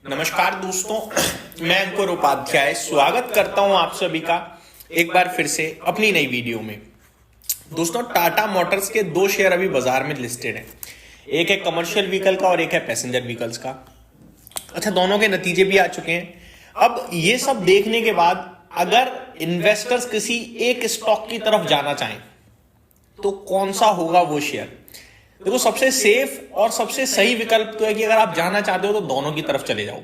नमस्कार दोस्तों, मैं अंकुर उपाध्याय स्वागत करता हूं आप सभी का एक बार फिर से अपनी नई वीडियो में। दोस्तों, टाटा मोटर्स के दो शेयर अभी बाजार में लिस्टेड हैं। एक है कमर्शियल व्हीकल का और एक है पैसेंजर व्हीकल्स का। अच्छा, दोनों के नतीजे भी आ चुके हैं। अब ये सब देखने के बाद अगर इन्वेस्टर्स किसी एक स्टॉक की तरफ जाना चाहें तो कौन सा होगा वो शेयर? देखो, सबसे सेफ और सबसे सही विकल्प तो है कि अगर आप जाना चाहते हो तो दोनों की तरफ चले जाओ।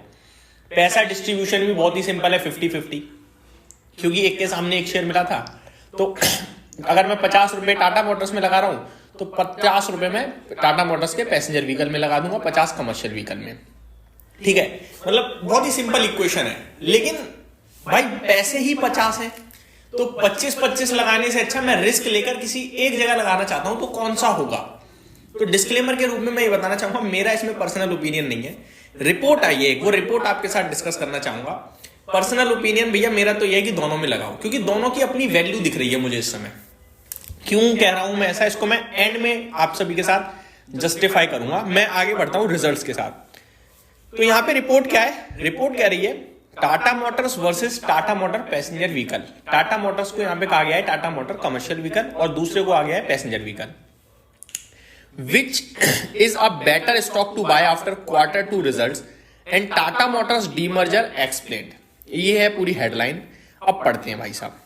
पैसा डिस्ट्रीब्यूशन भी बहुत ही सिंपल है, 50-50, क्योंकि एक के सामने एक शेयर मिला था। तो अगर मैं 50 रुपए टाटा मोटर्स में लगा रहा हूं तो 50 रुपए में टाटा मोटर्स के पैसेंजर व्हीकल में लगा दूंगा, 50 कमर्शियल व्हीकल में। ठीक है, मतलब बहुत ही सिंपल इक्वेशन है। लेकिन भाई पैसे ही 50 है तो 25-25 लगाने से अच्छा मैं रिस्क लेकर किसी एक जगह लगाना चाहता हूं, तो कौन सा होगा? तो डिस्क्लेमर के रूप में मैं ये बताना चाहूंगा, मेरा इसमें पर्सनल ओपिनियन नहीं है। रिपोर्ट आई है, वो रिपोर्ट आपके साथ डिस्कस करना चाहूंगा। पर्सनल ओपिनियन भैया मेरा तो ये है कि दोनों में लगाओ, क्योंकि दोनों की अपनी वैल्यू दिख रही है मुझे इस समय। क्यों कह रहा हूं मैं ऐसा, इसको मैं एंड में आप सभी के साथ जस्टिफाई करूंगा। मैं आगे बढ़ता हूं रिजल्ट्स के साथ। तो यहां पे रिपोर्ट क्या है? रिपोर्ट कह रही है Tata Motors versus Tata motor passenger vehicle. Tata Motors को यहां पे कहा गया है टाटा मोटर कमर्शियल व्हीकल और दूसरे को आ गया है passenger vehicle. Which is a better stock to buy after Q2 results and Tata Motors demerger explained। ये है पूरी हेडलाइन। अब पढ़ते हैं भाई साहब।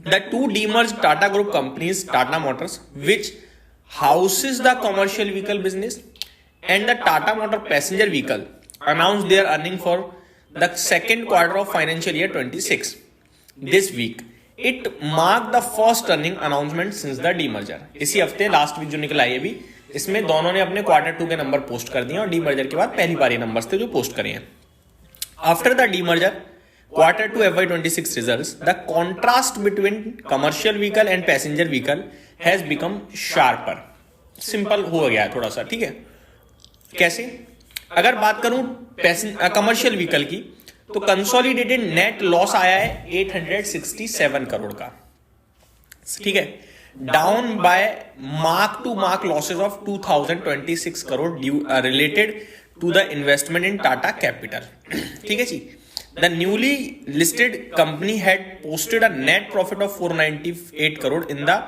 The two demerged Tata Group companies, Tata Motors, which houses the commercial vehicle business, and the Tata Motor passenger vehicle, announced their earnings for the second quarter of financial year 26 this week। It mark the first earning announcement since the demerger. इसी हफ्ते last week जो निकला है भी, इसमें दोनों ने अपने Q2 के नंबर पोस्ट कर दिए और डीमर्जर के बाद पहली बार ये नंबर्स थे जो पोस्ट करे हैं। After the demerger Q2 FY26 results, the contrast between commercial vehicle and passenger vehicle has become sharper. Simple हो गया है थोड़ा सा, ठीक है। कैसे? अगर बात करूं कमर्शियल व्हीकल की, तो कंसोलिडेटेड नेट लॉस आया है 867 करोड़ का, ठीक है, down by mark to mark losses of 2026 crore related to the investment in Tata capital. ठीक है जी। The newly listed company had posted a net profit of 498 crore in the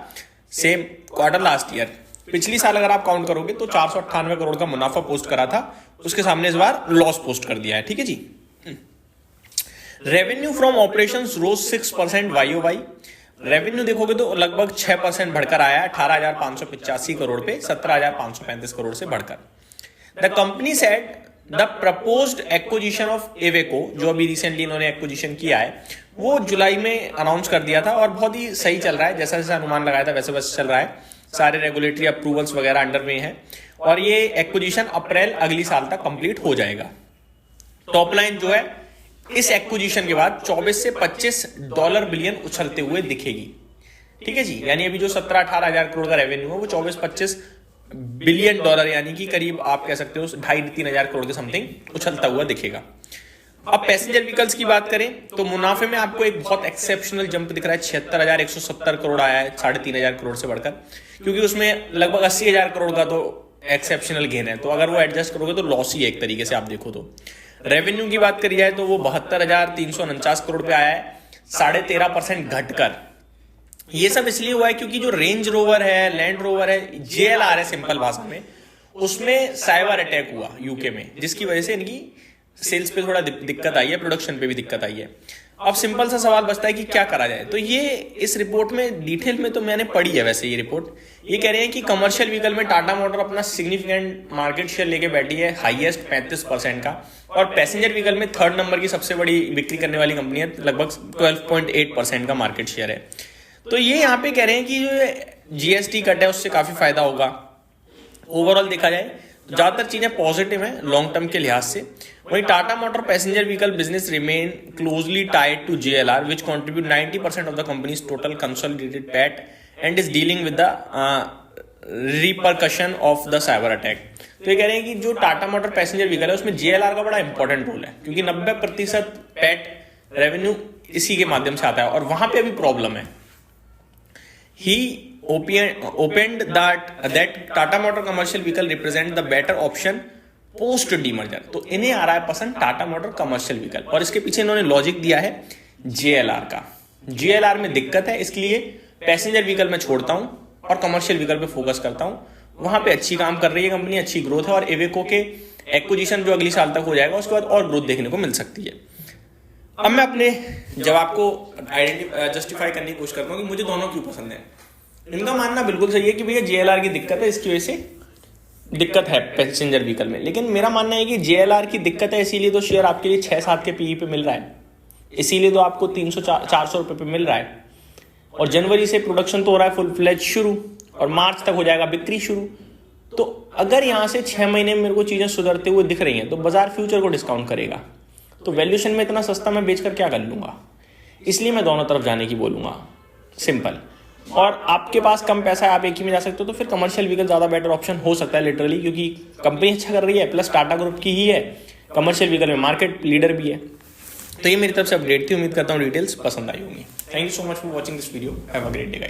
same quarter last year. पिछली साल अगर आप काउंट करोगे तो 498 करोड़ का मुनाफा पोस्ट करा था, उसके सामने इस बार लॉस पोस्ट कर दिया है। ठीक है जी। Revenue from operations rose 6% YOY। Revenue देखोगे तो लगभग 6% बढ़कर आया है, 18,585 करोड़ पे 17,535 करोड़ से बढ़कर। The company said the proposed acquisition of Iveco, जो अभी रिसेंटली इन्होंने एक्विजिशन किया है, वो जुलाई में अनाउंस कर दिया था और बहुत ही सही चल रहा है। जैसा जैसा अनुमान लगाया था वैसे वैसे चल रहा है। सारे रेगुलेटरी अप्रूवल्स वगैरह अंडर में है और ये एक्विजिशन अप्रैल अगली साल तक कंप्लीट हो जाएगा। टॉप लाइन जो है इस एक्विजिशन के बाद 24 से 25 डॉलर बिलियन उछलते हुए दिखेगी। ठीक है जी। यानी अभी जो 17-18 हजार करोड़ का रेवेन्यू है वो 24-25 बिलियन डॉलर, यानी कि करीब आप कह सकते हो 2.5-3 हजार करोड़ के समथिंग उछलता हुआ दिखेगा। अब पैसेंजर व्हीकल्स की बात करें तो मुनाफे में आपको एक बहुत एक्सेप्शनल जंप दिख रहा है। 76,170 करोड़ आया है 3,500 करोड़ से बढ़कर, क्योंकि उसमें लगभग 80,000 करोड़ का तो एक्सेप्शनल गेन है। तो अगर वो एडजस्ट करोगे तो लॉस ही है एक तरीके से, आप देखो तो। रेवेन्यू की बात करी जाए तो वो 72,349 करोड़ पे आया है, 13.5% घटकर। ये सब इसलिए हुआ है क्योंकि जो रेंज रोवर है, लैंड रोवर है, JLR है सिंपल भाषा में, उसमें साइबर अटैक हुआ यूके में, जिसकी वजह से इनकी सेल्स पे थोड़ा दिक्कत आई है, प्रोडक्शन पे भी दिक्कत आई है। अब सिंपल सा सवाल बचता है कि क्या करा जाए। तो ये इस रिपोर्ट में डिटेल में तो मैंने पढ़ी है वैसे ये रिपोर्ट। ये कह रहे हैं कि कमर्शियल व्हीकल में टाटा मोटर अपना सिग्निफिकेंट मार्केट शेयर लेके बैठी है, हाईएस्ट 35% का, और पैसेंजर व्हीकल में थर्ड नंबर की सबसे बड़ी बिक्री करने वाली कंपनी है, लगभग 12.8% का मार्केट शेयर है। तो ये यहाँ पे कह रहे हैं कि जो GST कट है उससे काफी फायदा होगा। ओवरऑल देखा जाए तो ज्यादातर चीजें पॉजिटिव हैं लॉन्ग टर्म के लिहाज से। वहीं Tata motor passenger vehicle business remain closely tied to JLR which contribute 90% of the company's total consolidated PAT and is dealing with the repercussion of the cyber attack. तो ये कह रहे हैं कि जो टाटा मोटर पैसेंजर व्हीकल है उसमें JLR का बड़ा इंपॉर्टेंट रोल है, क्योंकि 90% पैट रेवेन्यू इसी के माध्यम से आता है और वहां पे अभी प्रॉब्लम है। He opened that Tata Motor commercial vehicle represent the better option post demerger. तो इन्हें आ रहा है पसंद टाटा मोटर कमर्शियल व्हीकल, और इसके पीछे इन्होंने लॉजिक दिया है JLR का। JLR में दिक्कत है, इसलिए पैसेंजर व्हीकल में छोड़ता हूं और कमर्शियल व्हीकल पे फोकस करता हूं। वहां पे अच्छी काम कर रही है कंपनी, अच्छी ग्रोथ है, और इवेको के एक्विजिशन जो अगली साल तक हो जाएगा उसके बाद और ग्रोथ देखने को मिल सकती है। अब मैं अपने जवाब को जस्टिफाई करने की कोशिश करता हूं कि मुझे दोनों क्यों पसंद है। इनका मानना बिल्कुल सही है कि भैया JLR की दिक्कत है, इसकी वजह से दिक्कत है पैसेंजर व्हीकल में, लेकिन मेरा मानना है कि JLR की दिक्कत है इसीलिए तो शेयर आपके लिए 6-7 के पीई पे मिल रहा है, इसीलिए तो आपको 300-400 रुपए पे मिल रहा है, और जनवरी से प्रोडक्शन तो हो रहा है फुल फ्लेज शुरू, और मार्च तक हो जाएगा बिक्री शुरू। तो अगर यहां से 6 महीने में मेरे को चीजें सुधरते हुए दिख रही हैं तो बाजार फ्यूचर को डिस्काउंट करेगा, तो वैल्यूएशन में इतना सस्ता मैं बेचकर क्या कर लूंगा, इसलिए मैं दोनों तरफ जाने की बोलूंगा, सिंपल। और आपके पास कम पैसा है, आप एक ही में जा सकते हो, तो फिर कमर्शियल व्हीकल ज्यादा बेटर ऑप्शन हो सकता है लिटरली, क्योंकि कंपनी अच्छा कर रही है, प्लस टाटा ग्रुप की ही है, कमर्शियल व्हीकल में मार्केट लीडर भी है। तो ये मेरी तरफ से अपडेट थी, उम्मीद करता हूँ डिटेल्स पसंद आई होंगी। Thank you so much for watching this video, have a great day guys.